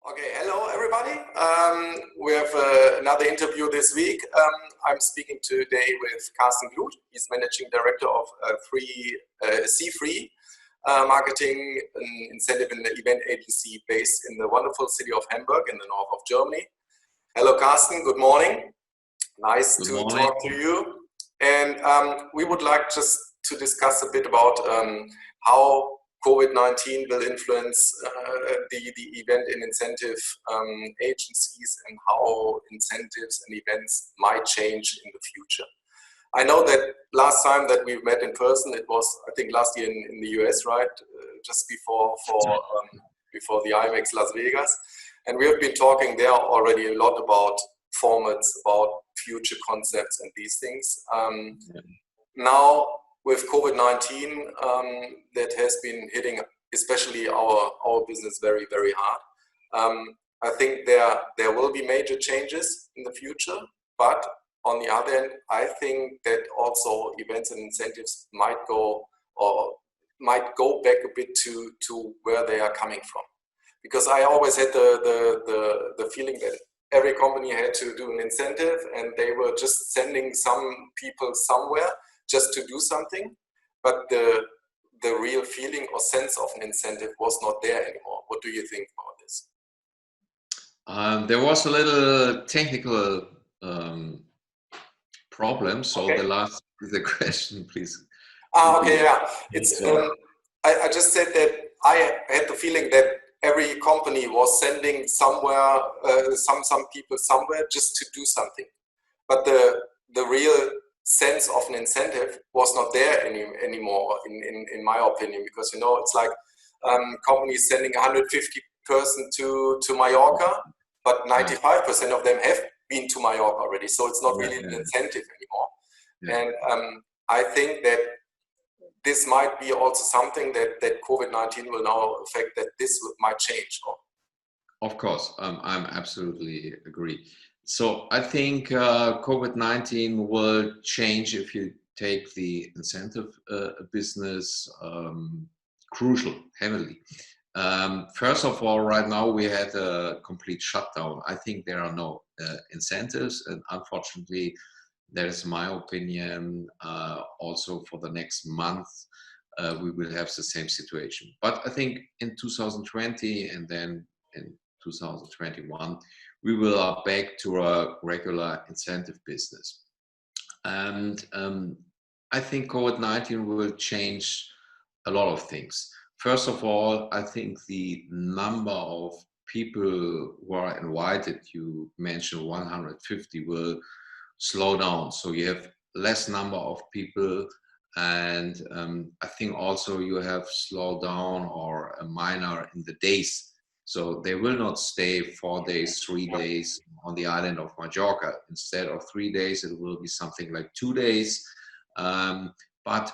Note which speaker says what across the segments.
Speaker 1: Okay, hello everybody. We have another interview this week. I'm speaking today with Carsten Gluth. He's Managing Director of C3 Marketing, an incentive and event agency based in the wonderful city of Hamburg in the north of Germany. Hello Carsten, good morning. Nice to talk to you. And we would like just to discuss a bit about how COVID-19 will influence the event and incentive agencies and how incentives and events might change in the future. I know that last time that we met in person, it was, I think, last year in the US, right? Just before the IMEX Las Vegas. And we have been talking there already a lot about formats, about future concepts and these things. Now, with COVID-19, that has been hitting especially our business very, very hard. I think there will be major changes in the future, but on the other hand, I think that also events and incentives might go back a bit to where they are coming from. Because I always had the feeling that every company had to do an incentive and they were just sending some people somewhere just to do something, but the real feeling or sense of an incentive was not there anymore. What do you think about this?
Speaker 2: There was a little technical problem, so
Speaker 1: okay.
Speaker 2: the question, please.
Speaker 1: Okay, yeah. It's I just said that I had the feeling that every company was sending somewhere some people somewhere just to do something, but the real sense of an incentive was not there anymore, in my opinion, because it's like companies sending 150 person to Mallorca, but 95% of them have been to Mallorca already, so it's not really an incentive anymore. And I think that this might be also something that COVID-19 will now affect, that this might change.
Speaker 2: Of course, I'm absolutely agree. So I think COVID-19 will change, if you take the incentive business, crucial, heavily. First of all, right now we had a complete shutdown. I think there are no incentives, and unfortunately, that is my opinion. Also for the next month, we will have the same situation. But I think in 2020 and then in 2021, we will are back to a regular incentive business. And I think COVID-19 will change a lot of things. First of all, I think the number of people who are invited, you mentioned 150, will slow down. So you have less number of people, and I think also you have slowed down or a minor in the days. So they will not stay 4 days, 3 days on the island of Mallorca. Instead of 3 days, it will be something like 2 days. But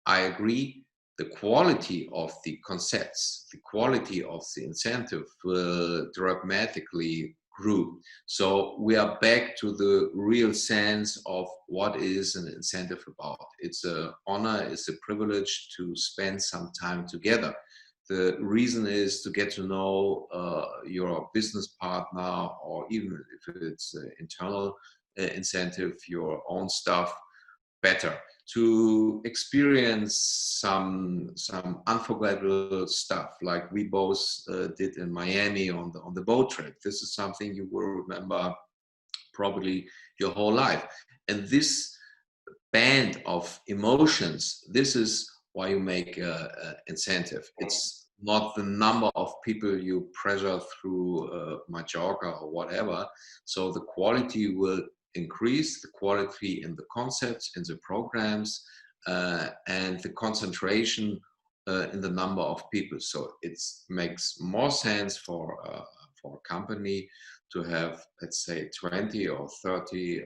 Speaker 2: I agree, the quality of the concepts, the quality of the incentive will dramatically grow. So we are back to the real sense of what is an incentive about. It's an honor, it's a privilege to spend some time together. The reason is to get to know your business partner, or even if it's internal incentive, your own stuff better, to experience some unforgettable stuff like we both did in Miami on the boat trip. This is something you will remember probably your whole life. And this band of emotions, this is why you make an incentive. It's not the number of people you pressure through Mallorca or whatever. So the quality will increase, the quality in the concepts, in the programs, and the concentration in the number of people. So it makes more sense for a company to have, let's say, 20 or 30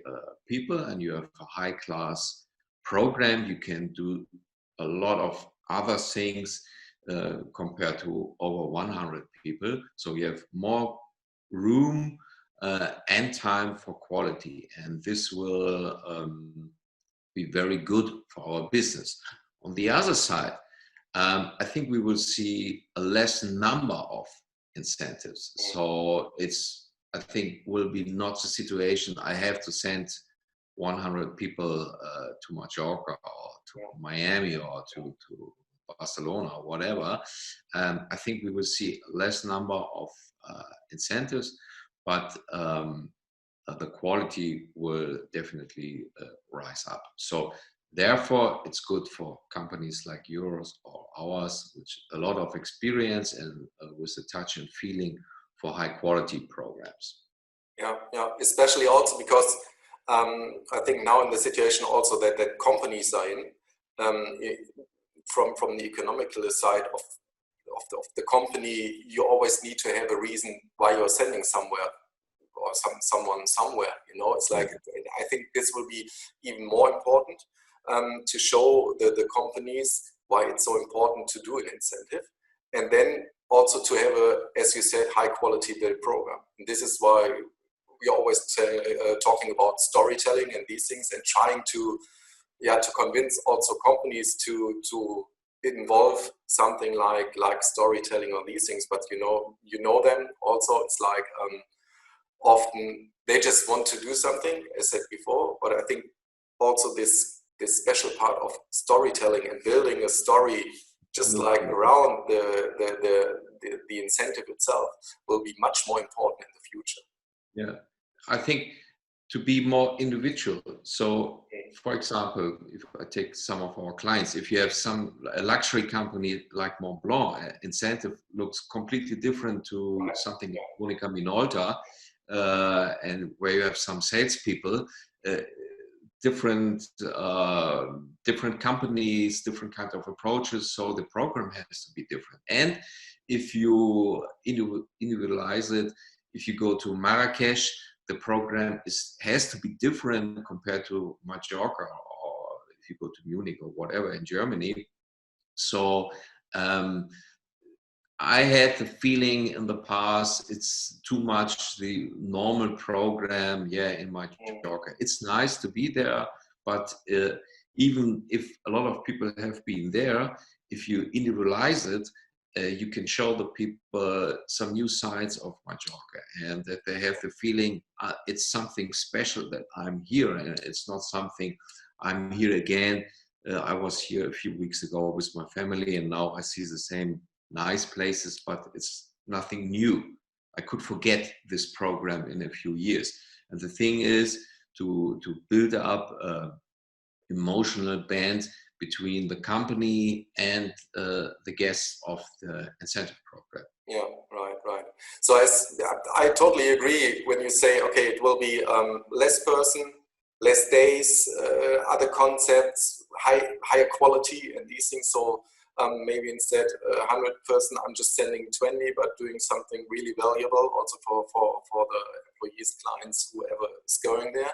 Speaker 2: people, and you have a high-class program. You can do a lot of other things compared to over 100 people. So you have more room and time for quality, and this will be very good for our business. On the other side, I think we will see a less number of incentives. So I think will be not the situation I have to send 100 people to Mallorca or to Miami or to Barcelona or whatever. I think we will see less number of incentives, but the quality will definitely rise up. So therefore, it's good for companies like yours or ours, which a lot of experience and with a touch and feeling for high quality programs.
Speaker 1: Yeah, especially also because I think now in the situation also that companies are in, from the economical side of the company, you always need to have a reason why you're sending somewhere or someone somewhere. It's like, I think this will be even more important to show the companies why it's so important to do an incentive, and then also to have a, as you said, high quality build program. And this is why we're always talking about storytelling and these things, and trying to convince also companies to involve something like storytelling on these things. But you know them also. It's like often they just want to do something, as said before. But I think also this special part of storytelling and building a story, just like around the incentive itself, will be much more important in the future.
Speaker 2: Yeah, I think to be more individual. So, for example, if I take some of our clients, if you have a luxury company like Mont Blanc, incentive looks completely different to something like Monica Minolta, and where you have some salespeople, different companies, different kind of approaches. So the program has to be different. And if you individualize it, if you go to Marrakesh, the program has to be different compared to Mallorca, or if you go to Munich or whatever in Germany. So I had the feeling in the past it's too much the normal program, in Mallorca. It's nice to be there, but even if a lot of people have been there, if you individualize it, you can show the people some new sides of Mallorca, and that they have the feeling it's something special that I'm here, and it's not something I'm here again. I was here a few weeks ago with my family, and now I see the same nice places, but it's nothing new. I could forget this program in a few years. And the thing is to build up emotional band between the company and the guests of the incentive program.
Speaker 1: Yeah, right. So I totally agree when you say, okay, it will be less person, less days, other concepts, higher quality and these things. So maybe instead 100 person, I'm just sending 20, but doing something really valuable also for the employees, clients, whoever is going there.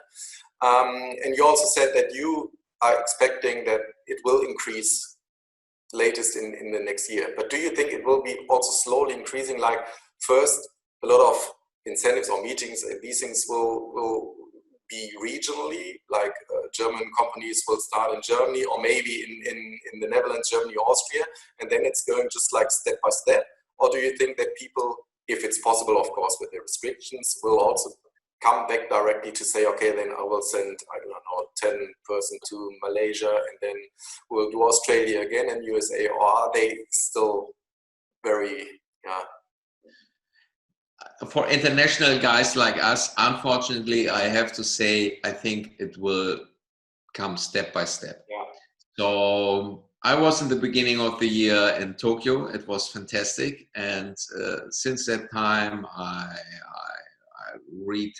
Speaker 1: And you also said that you are expecting that it will increase latest in the next year. But do you think it will be also slowly increasing? Like first, a lot of incentives or meetings and these things will be regionally, like German companies will start in Germany, or maybe in the Netherlands, Germany, Austria, and then it's going just like step by step? Or do you think that people, if it's possible, of course, with the restrictions, will also come back directly to say, okay, then I will send, I don't know, 10 person to Malaysia, and then we'll do Australia again and USA? Or are they still very,
Speaker 2: For international guys like us, unfortunately, I have to say, I think it will come step by step.
Speaker 1: Yeah.
Speaker 2: So I was in the beginning of the year in Tokyo. It was fantastic. And since that time, I read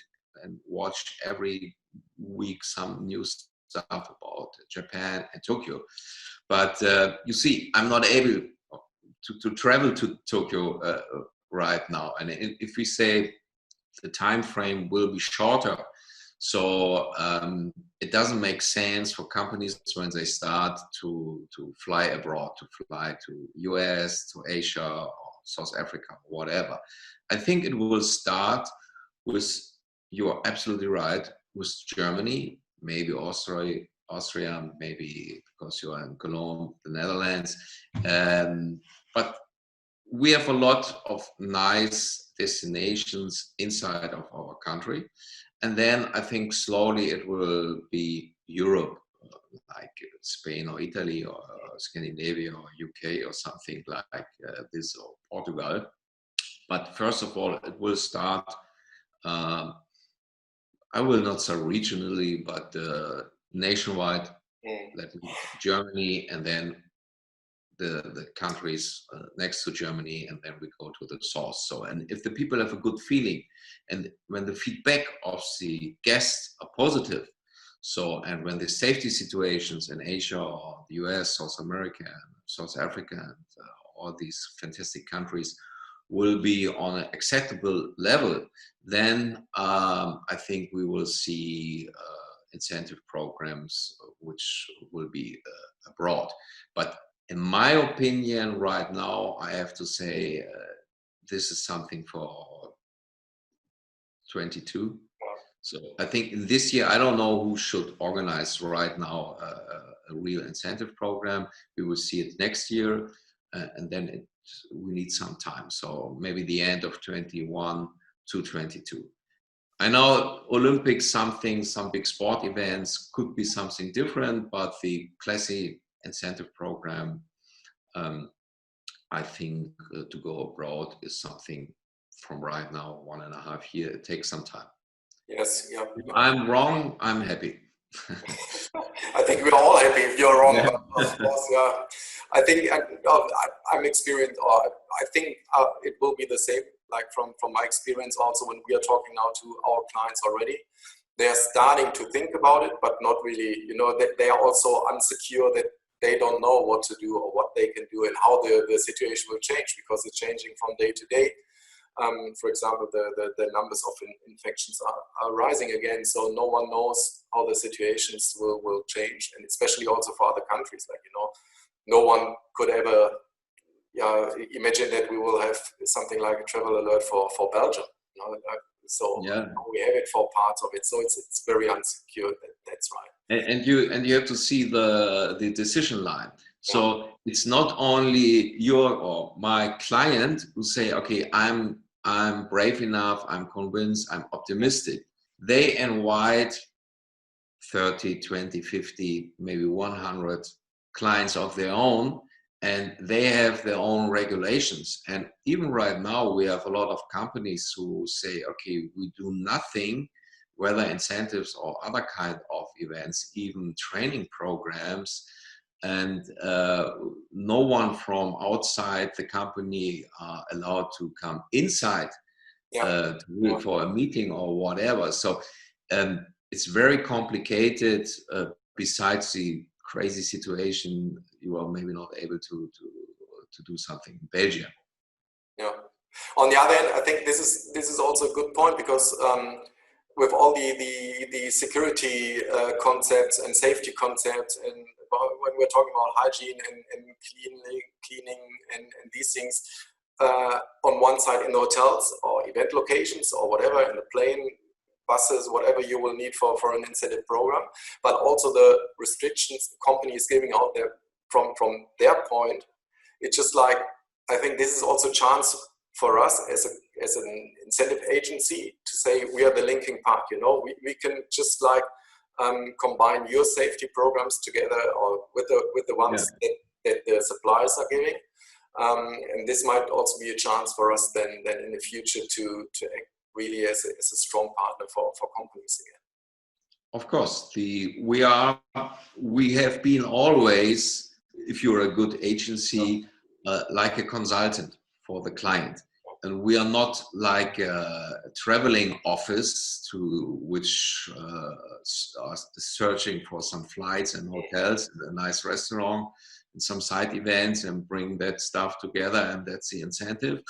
Speaker 2: and watch every week some new stuff about Japan and Tokyo. But you see, I'm not able to travel to Tokyo right now. And if we say the time frame will be shorter, so it doesn't make sense for companies when they start to fly abroad, to fly to US, to Asia, or South Africa, whatever. I think it will start with, you are absolutely right, with Germany, maybe Austria, maybe because you are in Cologne, the Netherlands. But we have a lot of nice destinations inside of our country. And then I think slowly it will be Europe, like Spain or Italy or Scandinavia or UK or something like this, or Portugal. But first of all, it will start, I will not say regionally, but nationwide, that means Germany, and then the countries next to Germany, and then we go to the source. So, and if the people have a good feeling, and when the feedback of the guests are positive, so, and when the safety situations in Asia or the US, South America, and South Africa, and all these fantastic countries will be on an acceptable level, then I think we will see incentive programs which will be abroad. But in my opinion, right now, I have to say this is something for 22. So I think in this year, I don't know who should organize right now a real incentive program. We will see it next year, and then we need some time. So maybe the end of 21 to 22. I know Olympics, some big sport events could be something different, but the classic incentive program, I think to go abroad is something from right now, 1.5 years. It takes some time.
Speaker 1: Yes, yeah.
Speaker 2: If I'm wrong, I'm happy.
Speaker 1: I think we're all happy if you're wrong,
Speaker 2: Yeah.
Speaker 1: but of course, yeah. I think I'm experienced, or I think it will be the same. Like from my experience, also when we are talking now to our clients already, they are starting to think about it, but not really. You know, they are also unsecure, that they don't know what to do or what they can do and how the situation will change, because it's changing from day to day. For example, the numbers of infections are rising again, so no one knows how the situations will change, and especially also for other countries. Like, you know, no one could ever imagine that we will have something like a travel alert for Belgium. You know, so
Speaker 2: Yeah.
Speaker 1: we have it for parts of it, so it's very unsecure. That's right.
Speaker 2: And you have to see the decision line. So it's not only your or my client who say, okay, I'm brave enough, I'm convinced, I'm optimistic. They invite 30, 20, 50, maybe 100 clients of their own, and they have their own regulations. And even right now, we have a lot of companies who say, okay, we do nothing, whether incentives or other kind of events, even training programs, and no one from outside the company are allowed to come inside for a meeting or whatever. So it's very complicated. Besides the crazy situation, you are maybe not able to do something in Belgium.
Speaker 1: Yeah. On the other hand, I think this is also a good point, because with all the security concepts and safety concepts, and when we're talking about hygiene and cleaning and these things, on one side in the hotels or event locations or whatever, in the plane, buses, whatever you will need for an incentive program, but also the restrictions the company is giving out there from their point. It's just like, I think this is also a chance for us as an incentive agency to say we are the linking part. You know, we can just like combine your safety programs together, or with the ones that the suppliers are giving, and this might also be a chance for us then in the future to act really as a strong partner for companies again.
Speaker 2: Of course, we have been always, if you're a good agency, like a consultant for the client. And we are not like a traveling office which are searching for some flights and hotels and a nice restaurant and some side events and bring that stuff together, and that's the incentive.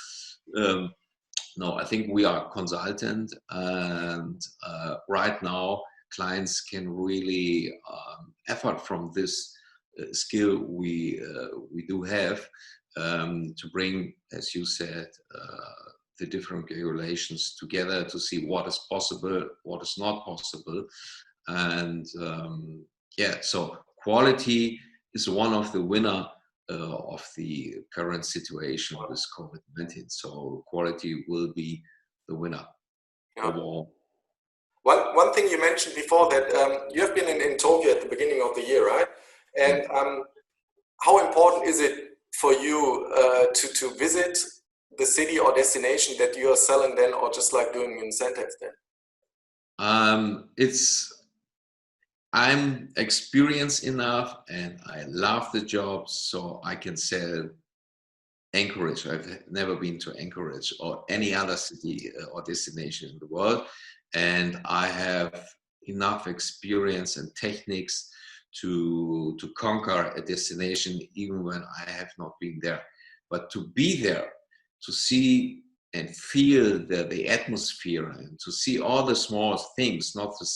Speaker 2: No, I think we are consultant, and right now clients can really effort from this skill we do have. To bring, as you said, the different regulations together to see what is possible, what is not possible. And so quality is one of the winner of the current situation with COVID-19. So quality will be the winner overall.
Speaker 1: One thing you mentioned before, that you have been in Tokyo at the beginning of the year, right? And how important is it for you to visit the city or destination that you are selling then, or just like doing incentives then?
Speaker 2: I'm experienced enough and I love the job, so I can sell Anchorage. I've never been to Anchorage or any other city or destination in the world, and I have enough experience and techniques to conquer a destination even when I have not been there. But to be there, to see and feel the atmosphere, and to see all the small things, not the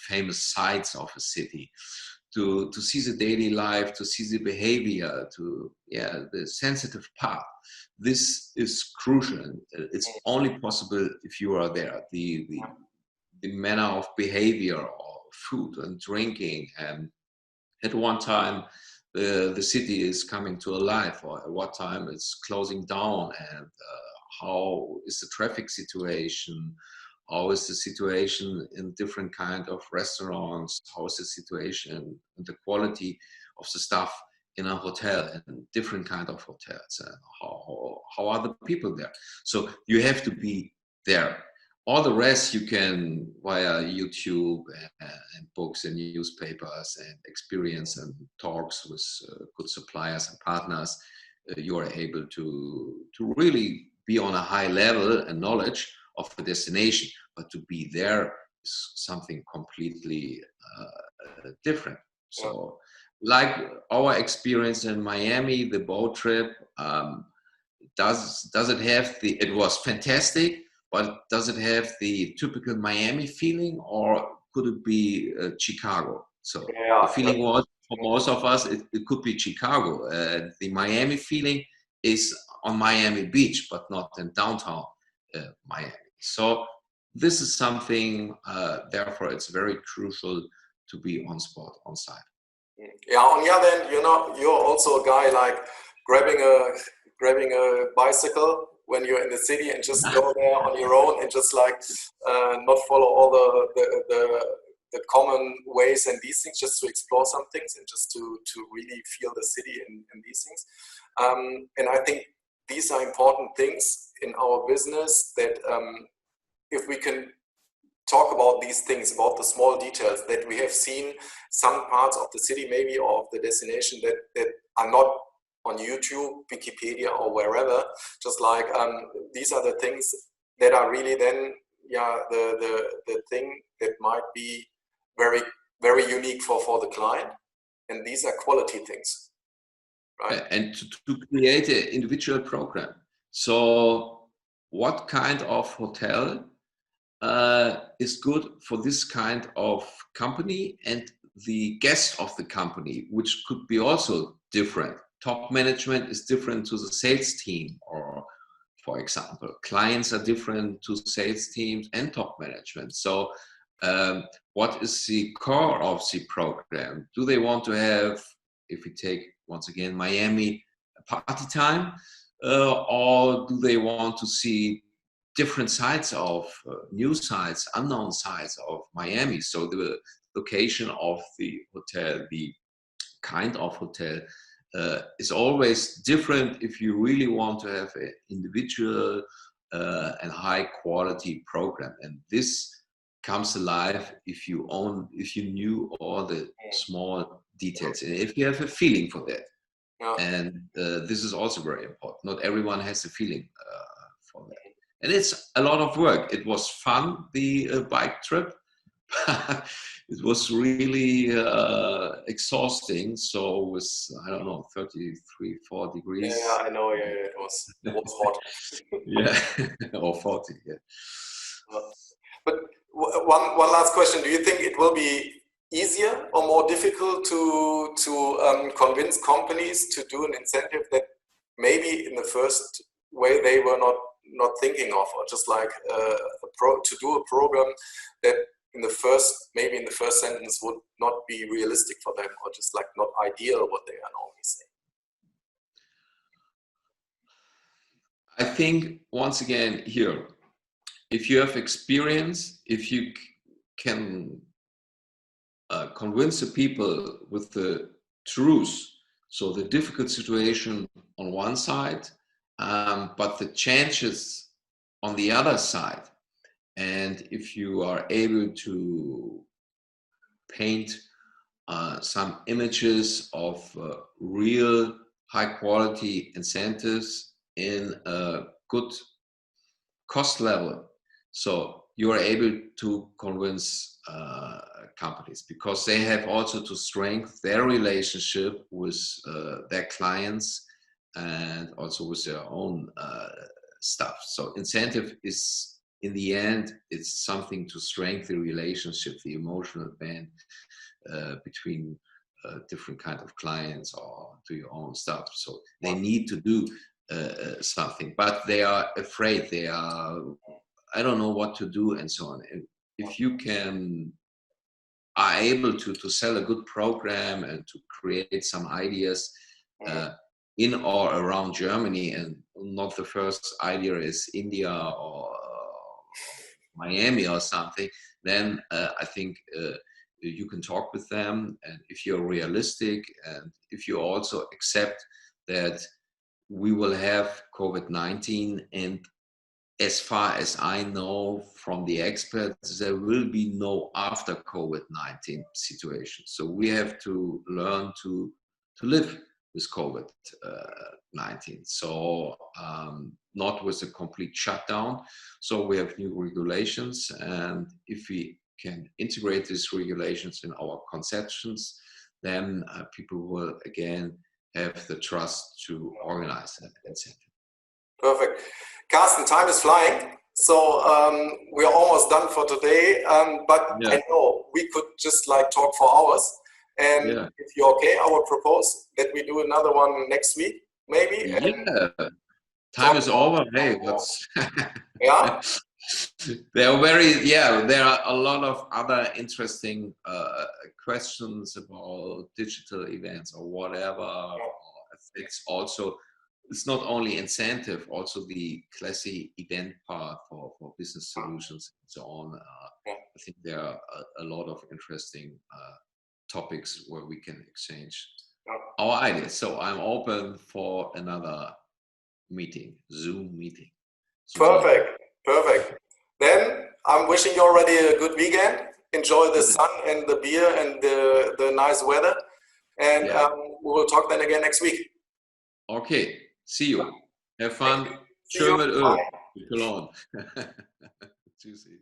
Speaker 2: famous sights of a city, to see the daily life, to see the behavior, to the sensitive part. This is crucial. It's only possible if you are there. The manner of behavior, or food and drinking, and at one time the city is coming to life, or at what time it's closing down, and how is the traffic situation, how is the situation in different kind of restaurants, how is the situation and the quality of the staff in a hotel, and different kind of hotels, and how are the people there. So you have to be there. All the rest you can via YouTube and books and newspapers and experience and talks with good suppliers and partners. You are able to really be on a high level and knowledge of the destination, but to be there is something completely different. So like our experience in Miami, the boat trip, does it have it was fantastic, but does it have the typical Miami feeling, or could it be Chicago? So the feeling was, for most of us, it could be Chicago. The Miami feeling is on Miami Beach, but not in downtown Miami. So this is something, therefore, it's very crucial to be on spot, on site.
Speaker 1: Yeah, on the other hand, you're also a guy like grabbing a bicycle when you're in the city and just go there on your own and just like not follow all the common ways and these things, just to explore some things and just to really feel the city and these things. And I think these are important things in our business, that if we can talk about these things, about the small details, that we have seen some parts of the city maybe, or of the destination that are not on YouTube, Wikipedia, or wherever. Just like these are the things that are really then the thing that might be very, very unique for the client, and these are quality things, right?
Speaker 2: And to create an individual program. So what kind of hotel is good for this kind of company, and the guests of the company, which could be also different. Top management is different to the sales team, or for example, clients are different to sales teams and top management. So what is the core of the program? Do they want to have, if we take once again Miami, party time, or do they want to see different sides of new sides, unknown sides of Miami? So the location of the hotel, the kind of hotel is always different if you really want to have an individual and high quality program. And this comes alive if you knew all the small details, and if you have a feeling for that. And this is also very important. Not everyone has a feeling for that. And it's a lot of work. It was fun, the bike trip. It was really exhausting. So with, I don't know, 33, 4 degrees.
Speaker 1: Yeah, I know. Yeah, it was hot.
Speaker 2: Yeah, or 40. Yeah.
Speaker 1: But one last question: do you think it will be easier or more difficult to convince companies to do an incentive that maybe in the first way they were not thinking of, or just like to do a program that in the first sentence would not be realistic for them, or just like not ideal what they are normally saying?
Speaker 2: I think once again here, if you have experience, if you can convince the people with the truth, so the difficult situation on one side, but the chances on the other side, and if you are able to paint some images of real high quality incentives in a good cost level, so you are able to convince companies, because they have also to strengthen their relationship with their clients and also with their own stuff. So incentive is, in the end, it's something to strengthen the relationship, the emotional band between different kind of clients or to your own stuff. So they need to do something, but they are afraid, they are, I don't know what to do and so on. And if you are able to sell a good program and to create some ideas in or around Germany, and not the first idea is India or Miami or something, then I think you can talk with them, and if you're realistic and if you also accept that we will have COVID-19, and as far as I know from the experts, there will be no after COVID-19 situation. So we have to learn to live with COVID-19. So not with a complete shutdown. So we have new regulations, and if we can integrate these regulations in our conceptions, then people will again have the trust to organize that incentive.
Speaker 1: Perfect. Carsten, time is flying, so we're almost done for today, but I know we could just like talk for hours, and if you're okay, I would propose that we do another one next week, maybe.
Speaker 2: Time is over. Hey, what's
Speaker 1: yeah?
Speaker 2: There are a lot of other interesting questions about digital events or whatever effects. Also, it's not only incentive, also the classic event part for business solutions and so on. I think there are a lot of interesting topics where we can exchange our ideas. So I'm open for another meeting, Zoom meeting.
Speaker 1: Perfect. Then I'm wishing you already a good weekend. Enjoy the sun and the beer and the nice weather. And we will talk then again next week.
Speaker 2: Okay. See you. Have fun.
Speaker 1: Schön mit Öl.
Speaker 2: Tschüssi.